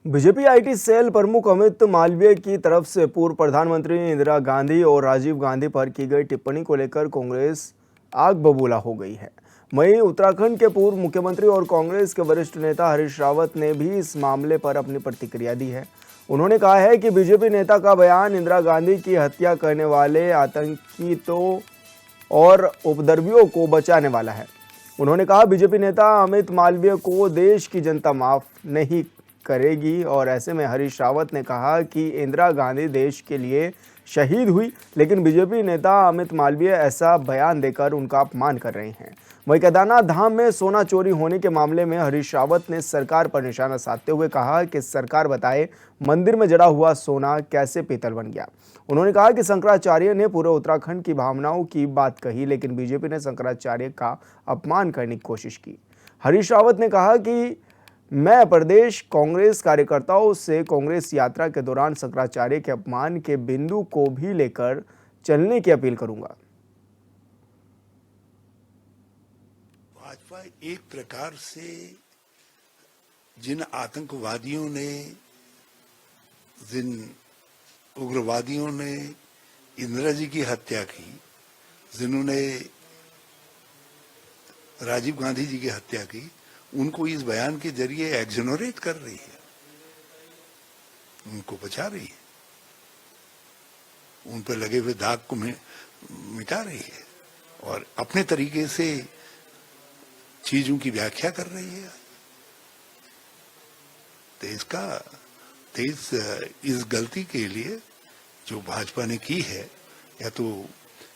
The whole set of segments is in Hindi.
बीजेपी आईटी सेल प्रमुख अमित मालवीय की तरफ से पूर्व प्रधानमंत्री इंदिरा गांधी और राजीव गांधी पर की गई टिप्पणी को लेकर कांग्रेस आग बबूला हो गई है। वहीं उत्तराखंड के पूर्व मुख्यमंत्री और कांग्रेस के वरिष्ठ नेता हरीश रावत ने भी इस मामले पर अपनी प्रतिक्रिया दी है। उन्होंने कहा है कि बीजेपी नेता का बयान इंदिरा गांधी की हत्या करने वाले आतंकियों और उपद्रवियों को बचाने वाला है। उन्होंने कहा, बीजेपी नेता अमित मालवीय को देश की जनता माफ नहीं करेगी और ऐसे में हरीश रावत ने कहा कि इंदिरा गांधी देश के लिए शहीद हुई, लेकिन बीजेपी नेता अमित मालवीय ऐसा बयान देकर उनका अपमान कर रहे हैं। वहीं केदारनाथ धाम में सोना चोरी होने के मामले में हरीश रावत ने सरकार पर निशाना साधते हुए कहा कि सरकार बताए मंदिर में जड़ा हुआ सोना कैसे पीतल बन गया। उन्होंने कहा कि शंकराचार्य ने पूरे उत्तराखंड की भावनाओं की बात कही, लेकिन बीजेपी ने शंकराचार्य का अपमान करने की कोशिश की। हरीश रावत ने कहा कि मैं प्रदेश कांग्रेस कार्यकर्ताओं से कांग्रेस यात्रा के दौरान शंकराचार्य के अपमान के बिंदु को भी लेकर चलने की अपील करूंगा। भाजपा एक प्रकार से जिन आतंकवादियों ने, जिन उग्रवादियों ने इंदिरा जी की हत्या की, जिन्होंने राजीव गांधी जी की हत्या की, उनको इस बयान के जरिए एक्सोनरेट कर रही है, उनको बचा रही है, उन पर लगे हुए दाग को मिटा रही है और अपने तरीके से चीजों की व्याख्या कर रही है। तो इस गलती के लिए जो भाजपा ने की है, या तो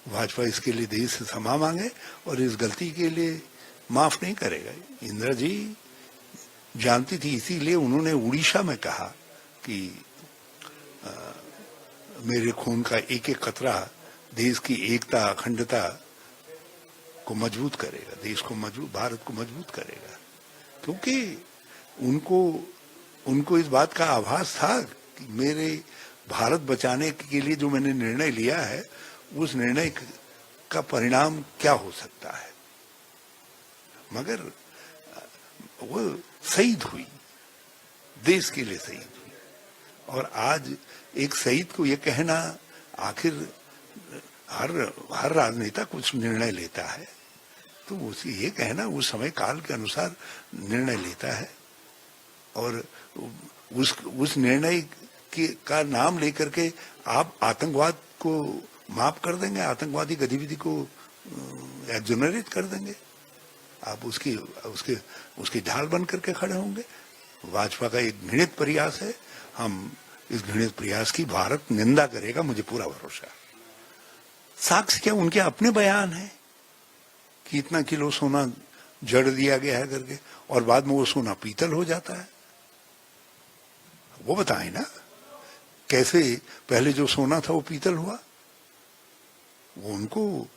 भाजपा इसके लिए देश से क्षमा मांगे और इस गलती के लिए माफ नहीं करेगा। इंदिरा जी जानती थी, इसीलिए उन्होंने उड़ीसा में कहा कि मेरे खून का एक एक कतरा देश की एकता, अखंडता को मजबूत करेगा, देश को मजबूत, भारत को मजबूत करेगा। क्योंकि उनको इस बात का आभास था कि मेरे भारत बचाने के लिए जो मैंने निर्णय लिया है, उस निर्णय का परिणाम क्या हो सकता है। मगर वो शहीद हुई, देश के लिए शहीद हुई। और आज एक शहीद को ये कहना, आखिर हर राजनेता कुछ निर्णय लेता है, तो उसे ये कहना उस समय काल के अनुसार निर्णय लेता है और उस निर्णय का नाम लेकर के आप आतंकवाद को माफ कर देंगे, आतंकवादी गतिविधि को एक्सोनरेट कर देंगे, आप उसकी ढाल बन करके खड़े होंगे। भाजपा का एक घृणित प्रयास है, हम इस घृणित प्रयास की भारत निंदा करेगा, मुझे पूरा भरोसा है। साक्ष्य क्या, उनके अपने बयान है कि इतना किलो सोना जड़ दिया गया है करके, और बाद में वो सोना पीतल हो जाता है। वो बताएं ना, कैसे पहले जो सोना था वो पीतल हुआ, वो उनको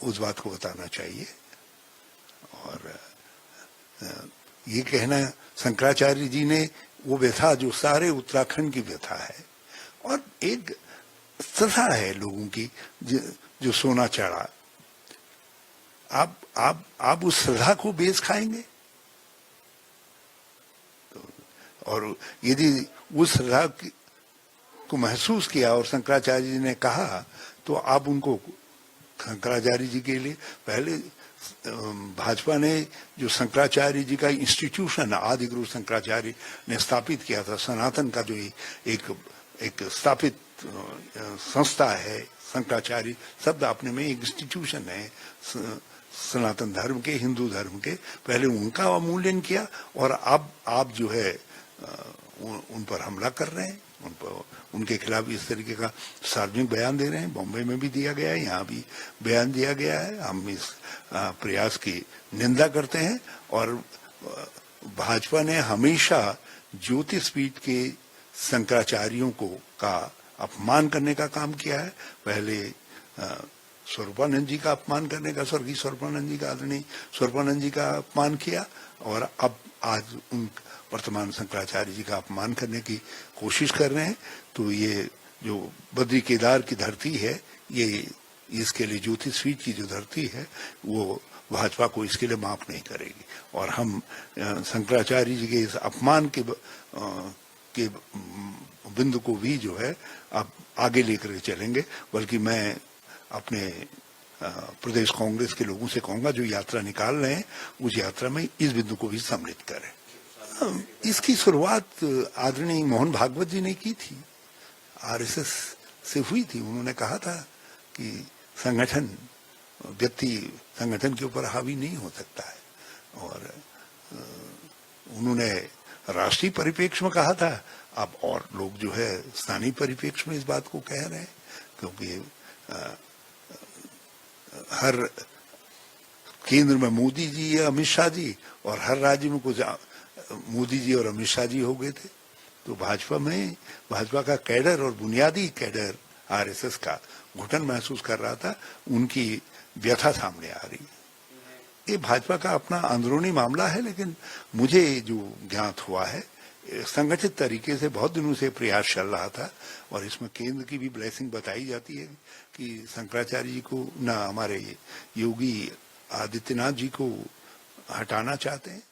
उस बात को बताना चाहिए। और ये कहना, शंकराचार्य जी ने वो व्यथा जो सारे उत्तराखंड की व्यथा है, और एक श्रद्धा है लोगों की जो सोना चढ़ा, आप उस श्रद्धा को बेच खाएंगे। और यदि उस श्रद्धा को महसूस किया और शंकराचार्य जी ने कहा, तो आप उनको, शंकराचार्य जी के लिए पहले भाजपा ने जो शंकराचार्य जी का इंस्टीट्यूशन आदि गुरु शंकराचार्य ने स्थापित किया था, सनातन का जो एक स्थापित संस्था है, शंकराचार्य शब्द अपने में एक इंस्टीट्यूशन है सनातन धर्म के, हिंदू धर्म के, पहले उनका अवमूल्यन किया और अब आप जो है उन पर हमला कर रहे हैं, उनके खिलाफ इस तरीके का सार्वजनिक बयान दे रहे हैं। बॉम्बे में भी दिया गया है, यहाँ भी बयान दिया गया है। हम इस प्रयास की निंदा करते हैं और भाजपा ने हमेशा ज्योतिषपीठ के शंकराचार्यों का अपमान करने का काम किया है। पहले स्वरूपानंद जी का अपमान करने का, स्वर्गीय स्वरूपानंद जी का, आदरणीय स्वरूपानंद जी का अपमान किया, और अब आज उन वर्तमान शंकराचार्य जी का अपमान करने की कोशिश कर रहे हैं। तो ये जो बद्री केदार की धरती है, ये इसके लिए ज्योतिषपीठ की जो धरती है, वो भाजपा को इसके लिए माफ नहीं करेगी। और हम शंकराचार्य जी के इस अपमान के बिंदु को भी जो है आप आगे लेकर चलेंगे। बल्कि मैं अपने प्रदेश कांग्रेस के लोगों से कहूंगा जो यात्रा निकाल रहे हैं उस यात्रा में इस बिंदु को भी सम्मिलित करें। इसकी शुरुआत आदरणीय मोहन भागवत जी ने की थी, आरएसएस से हुई थी। उन्होंने कहा था कि संगठन, व्यक्ति संगठन के ऊपर हावी नहीं हो सकता है, और उन्होंने राष्ट्रीय परिप्रेक्ष्य में कहा था। अब और लोग जो है स्थानीय परिप्रेक्ष्य में इस बात को कह रहे हैं, क्योंकि हर केंद्र में मोदी जी या अमित शाह जी, और हर राज्य में कुछ मोदी जी और अमित शाह जी हो गए थे। तो भाजपा का कैडर और बुनियादी कैडर आरएसएस का घुटन महसूस कर रहा था, उनकी व्यथा सामने आ रही। ये भाजपा का अपना अंदरूनी मामला है, लेकिन मुझे जो ज्ञात हुआ है संगठित तरीके से बहुत दिनों से प्रयास चल रहा था, और इसमें केंद्र की भी ब्लेसिंग बताई जाती है कि शंकराचार्य जी को, ना हमारे योगी आदित्यनाथ जी को हटाना चाहते हैं।